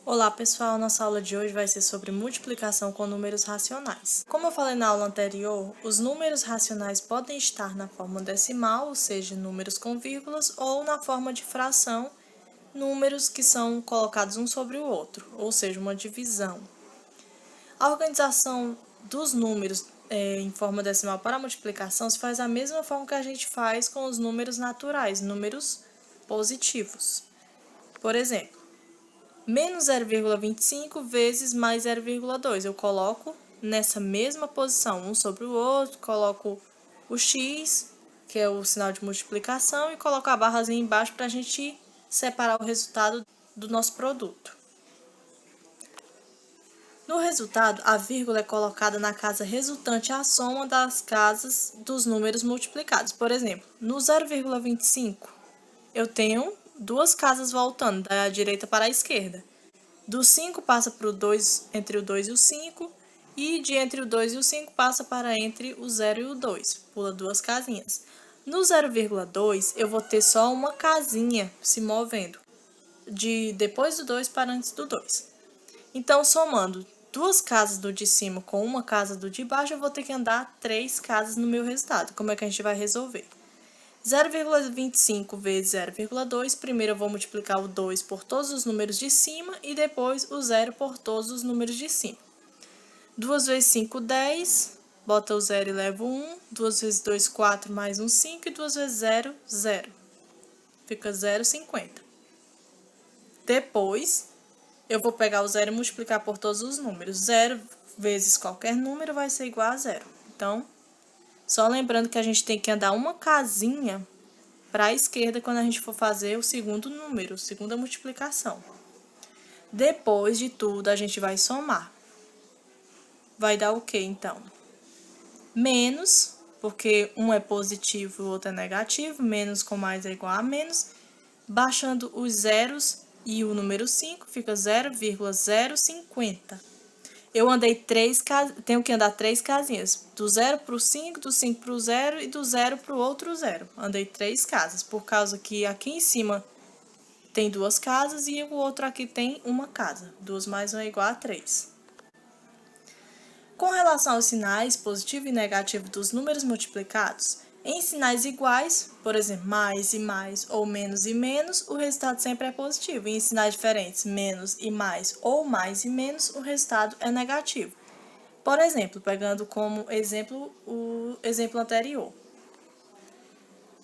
Olá pessoal, nossa aula de hoje vai ser sobre multiplicação com números racionais. Como eu falei na aula anterior, os números racionais podem estar na forma decimal, ou seja, números com vírgulas, ou na forma de fração, números que são colocados um sobre o outro, ou seja, uma divisão. A organização dos números em forma decimal para a multiplicação se faz da mesma forma que a gente faz com os números naturais, números positivos. Por exemplo, menos 0,25 vezes mais 0,2. Eu coloco nessa mesma posição, um sobre o outro, coloco o x, que é o sinal de multiplicação, e coloco a barrazinha embaixo para a gente separar o resultado do nosso produto. No resultado, a vírgula é colocada na casa resultante à soma das casas dos números multiplicados. Por exemplo, no 0,25, eu tenho duas casas voltando da direita para a esquerda. Do 5 passa para o 2, entre o 2 e o 5, e de entre o 2 e o 5 passa para entre o 0 e o 2, pula duas casinhas. No 0,2 eu vou ter só uma casinha se movendo, de depois do 2 para antes do 2. Então, somando duas casas do de cima com uma casa do de baixo, eu vou ter que andar 3 casas no meu resultado. Como é que a gente vai resolver? 0,25 vezes 0,2, primeiro eu vou multiplicar o 2 por todos os números de cima e depois o 0 por todos os números de cima. 2 vezes 5, 10, bota o 0 e leva o 1, 2 vezes 2, 4, mais um 5 e 2 vezes 0, 0. Fica 0,50. Depois, eu vou pegar o 0 e multiplicar por todos os números. 0 vezes qualquer número vai ser igual a 0. Então, só lembrando que a gente tem que andar uma casinha para a esquerda quando a gente for fazer o segundo número, segunda multiplicação. Depois de tudo, a gente vai somar. Vai dar o quê, então? Menos, porque um é positivo e o outro é negativo, menos com mais é igual a menos. Baixando os zeros e o número 5, fica 0,050. Eu andei tenho que andar 3 casinhas, do 0 para o 5, do 5 para o 0 e do 0 para o outro 0. Andei 3 casas, por causa que aqui em cima tem 2 casas e o outro aqui tem uma casa. 2 mais 1 é igual a 3. Com relação aos sinais positivo e negativo dos números multiplicados, em sinais iguais, por exemplo, mais e mais ou menos e menos, o resultado sempre é positivo. E em sinais diferentes, menos e mais ou mais e menos, o resultado é negativo. Por exemplo, pegando como exemplo o exemplo anterior.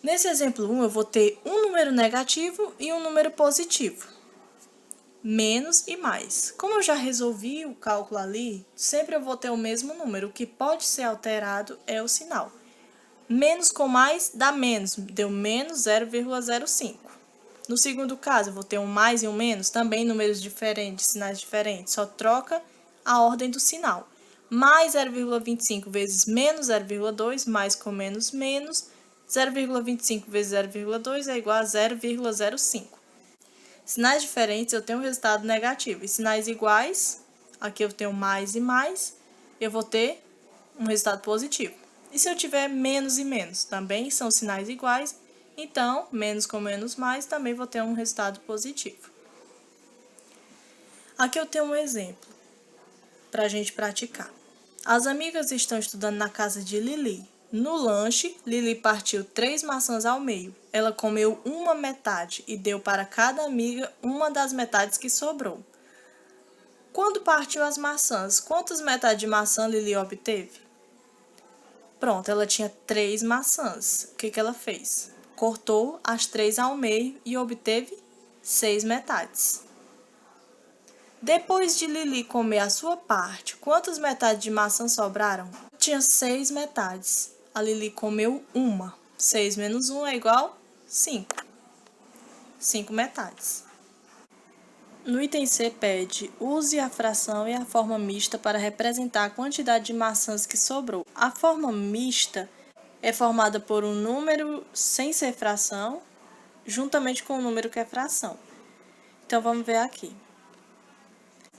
Nesse exemplo 1, eu vou ter um número negativo e um número positivo. Menos e mais. Como eu já resolvi o cálculo ali, sempre eu vou ter o mesmo número. O que pode ser alterado é o sinal. Menos com mais dá menos, deu menos 0,05. No segundo caso, eu vou ter um mais e um menos, também números diferentes, sinais diferentes, só troca a ordem do sinal. Mais 0,25 vezes menos 0,2, mais com menos, menos. 0,25 vezes 0,2 é igual a 0,05. Sinais diferentes, eu tenho um resultado negativo. E sinais iguais, aqui eu tenho mais e mais, eu vou ter um resultado positivo. E se eu tiver menos e menos, também são sinais iguais, então, menos com menos mais, também vou ter um resultado positivo. Aqui eu tenho um exemplo para a gente praticar. As amigas estão estudando na casa de Lili. No lanche, Lili partiu 3 maçãs ao meio. Ela comeu uma metade e deu para cada amiga uma das metades que sobrou. Quando partiu as maçãs, quantas metades de maçã Lili obteve? Pronto, ela tinha 3 maçãs. O que ela fez? Cortou as 3 ao meio e obteve 6 metades. Depois de Lili comer a sua parte, quantas metades de maçã sobraram? Tinha 6 metades. A Lili comeu uma. 6 menos 1 é igual a 5. 5 metades. No item C pede, use a fração e a forma mista para representar a quantidade de maçãs que sobrou. A forma mista é formada por um número sem ser fração, juntamente com o número que é fração. Então, vamos ver aqui.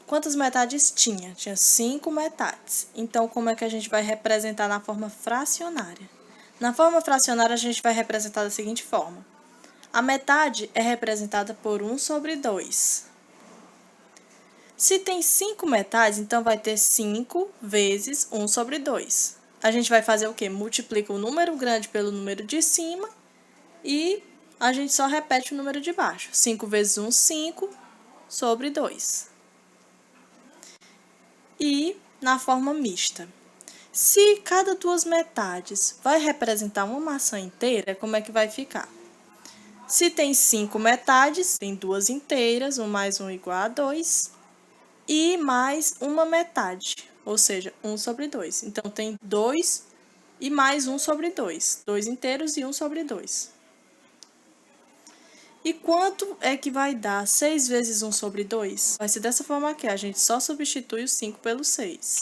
Quantas metades tinha? Tinha 5 metades. Então, como é que a gente vai representar na forma fracionária? Na forma fracionária, a gente vai representar da seguinte forma. A metade é representada por 1 sobre 2. Se tem 5 metades, então vai ter 5 vezes 1 sobre 2. A gente vai fazer o quê? Multiplica o número grande pelo número de cima e a gente só repete o número de baixo. 5 vezes 1, 5 sobre 2. E na forma mista. Se cada duas metades vai representar uma maçã inteira, como é que vai ficar? Se tem 5 metades, tem 2 inteiras, 1 mais 1 igual a 2, e mais uma metade, ou seja, 1 sobre 2. Então, tem 2 e mais 1 sobre 2, 2 inteiros e 1 sobre 2. E quanto é que vai dar 6 vezes 1 sobre 2? Vai ser dessa forma aqui, a gente só substitui o 5 pelo 6.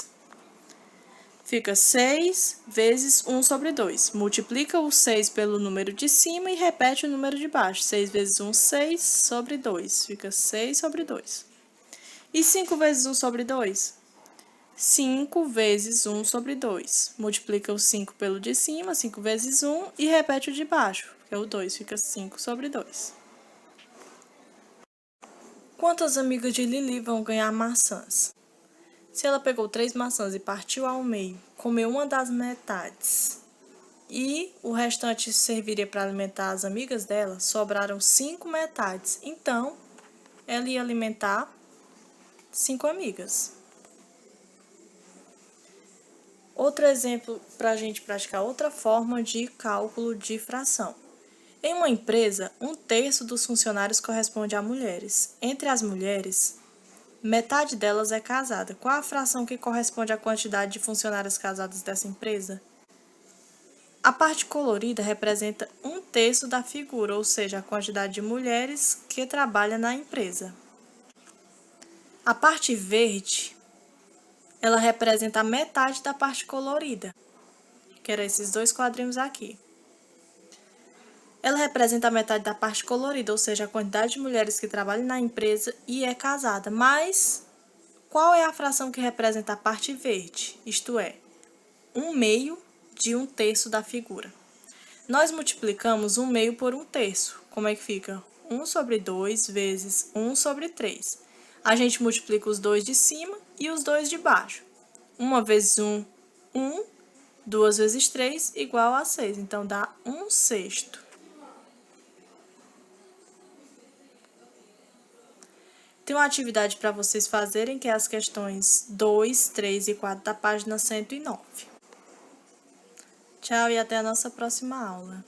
Fica 6 vezes 1 sobre 2. Multiplica o 6 pelo número de cima e repete o número de baixo. 6 vezes 1, 6 sobre 2. Fica 6 sobre 2. E 5 vezes 1 sobre 2? 5 vezes 1 sobre 2. Multiplica o 5 pelo de cima, 5 vezes 1, e repete o de baixo, que é o 2. Fica 5 sobre 2. Quantas amigas de Lili vão ganhar maçãs? Se ela pegou 3 maçãs e partiu ao meio, comeu uma das metades e o restante serviria para alimentar as amigas dela, sobraram 5 metades. Então, ela ia alimentar 5 amigas. Outro exemplo para a gente praticar outra forma de cálculo de fração. Em uma empresa, 1/3 dos funcionários corresponde a mulheres. Entre as mulheres, metade delas é casada. Qual a fração que corresponde à quantidade de funcionários casados dessa empresa? A parte colorida representa 1/3 da figura, ou seja, a quantidade de mulheres que trabalham na empresa. A parte verde, ela representa a metade da parte colorida, que eram esses 2 quadrinhos aqui. Ela representa a metade da parte colorida, ou seja, a quantidade de mulheres que trabalham na empresa e é casada. Mas qual é a fração que representa a parte verde? Isto é, 1/2 de 1/3 da figura. Nós multiplicamos 1/2 por 1/3. Como é que fica? 1 sobre 2 vezes 1 sobre 3. A gente multiplica os 2 de cima e os 2 de baixo. 1 vezes 1, 1. 2 vezes 3 igual a 6. Então, dá 1/6. Tem uma atividade para vocês fazerem, que é as questões 2, 3 e 4 da página 109. Tchau e até a nossa próxima aula.